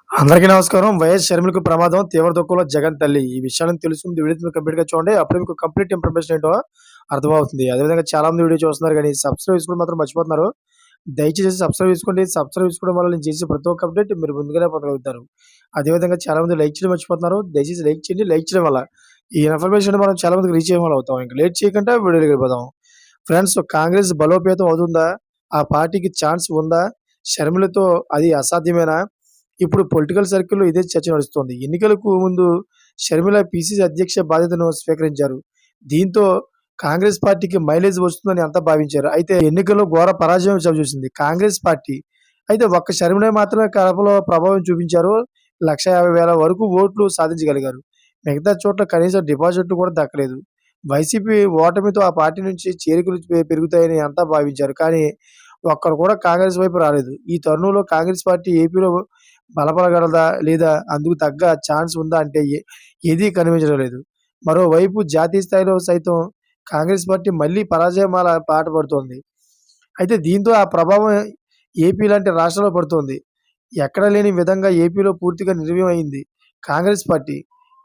అందరికీ నమస్కారం. వైఎస్ షర్మిలకు ప్రమాదం, తీవ్ర దుఃఖంలో జగన్ తల్లి. ఈ విషయాలను తెలుసుకుంది వీడియో కంప్లీట్‌గా చూడండి. అప్పుడే మీకు కంప్లీట్ ఇన్ఫర్మేషన్ ఏంటో అర్థమవుతుంది. అదేవిధంగా చాలా మంది వీడియో చూస్తున్నారు గానీ సబ్స్క్రైబ్ చేసుకోవడం మాత్రం మర్చిపోతున్నారు. దయచేసి సబ్స్క్రైబ్ చేసుకోండి. సబ్స్క్రైబ్ చేసుకోవడం వల్ల నేను చేసే ప్రతి ఒక్క అప్డేట్ మీరు ముందుగానే పొందగలుగుతారు. అదేవిధంగా చాలా మంది లైక్ చేయడం మర్చిపోతున్నారు. దయచేసి లైక్ చేయండి. లైక్ చేయడం వల్ల ఈ ఇన్ఫర్మేషన్ మనం చాలా మందికి రీచ్ అయ్యే వాళ్ళం అవుతాం. ఇంక లేట్ చేయకుండా వీడియోలోకి వెళ్ళిపోదాం. ఫ్రెండ్స్, కాంగ్రెస్ బలోపేతం అవుతుందా? ఆ పార్టీకి ఛాన్స్ ఉందా? షర్మిలతో అది అసాధ్యమేనా? ఇప్పుడు పొలిటికల్ సర్కిల్‌లో ఇదే చర్చ నడుస్తోంది. ఎన్నికలకు ముందు షర్మిల పీసీసీ అధ్యక్ష బాధ్యతను స్వీకరించారు. దీంతో కాంగ్రెస్ పార్టీకి మైలేజ్ వస్తుందని అంతా భావించారు. అయితే ఎన్నికల్లో ఘోర పరాజయం చవిచూసింది కాంగ్రెస్ పార్టీ. అయితే ఒక్క షర్మిల మాత్రమే కడపలో ప్రభావం చూపించారు. 1,50,000 వరకు ఓట్లు సాధించగలిగారు. మిగతా చోట్ల కనీసం డిపాజిట్లు కూడా దక్కలేదు. వైసీపీ ఓటమితో ఆ పార్టీ నుంచి చేరికలు పెరుగుతాయని అంతా భావించారు. కానీ ఒక్కరు కూడా కాంగ్రెస్ వైపు రాలేదు. ఈ తరుణంలో కాంగ్రెస్ పార్టీ ఏపీలో బలపడగలదా? లేదా అందుకు తగ్గ ఛాన్స్ ఉందా అంటే ఏదీ కనిపించడం లేదు. మరోవైపు జాతీయ స్థాయిలో సైతం కాంగ్రెస్ పార్టీ మళ్ళీ పరాజయమాల బాట పడుతోంది. అయితే దీంతో ఆ ప్రభావం ఏపీ లాంటి రాష్ట్రాల్లో పడుతోంది. ఎక్కడ లేని విధంగా ఏపీలో పూర్తిగా నిర్వీర్యమైంది కాంగ్రెస్ పార్టీ.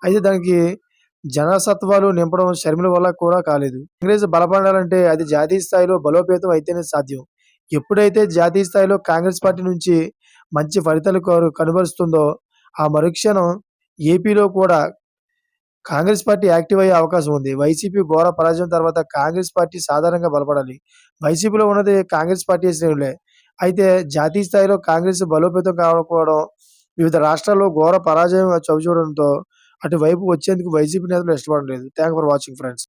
అయితే దానికి జనసత్వాలు నింపడం షర్మిల వల్ల కూడా కాలేదు. కాంగ్రెస్ బలపడాలంటే అది జాతీయ స్థాయిలో బలోపేతం అయితేనే సాధ్యం. ఎప్పుడైతే జాతీయ స్థాయిలో కాంగ్రెస్ పార్టీ నుంచి మంచి ఫలితాలు కనబరుస్తుందో ఆ మరుక్షణం ఏపీలో కూడా కాంగ్రెస్ పార్టీ యాక్టివ్ అయ్యే అవకాశం ఉంది. వైసీపీ ఘోర పరాజయం తర్వాత కాంగ్రెస్ పార్టీ సాధారణంగా బలపడాలి. వైసీపీలో ఉన్నది కాంగ్రెస్ పార్టీ శ్రేణులే. అయితే జాతీయ స్థాయిలో కాంగ్రెస్ బలోపేతం కాకపోవడం, వివిధ రాష్ట్రాల్లో ఘోర పరాజయం చవిచూడడంతో అటువైపు వచ్చేందుకు వైసీపీ నేతలు ఇష్టపడడం లేదు. Thank for watching friends.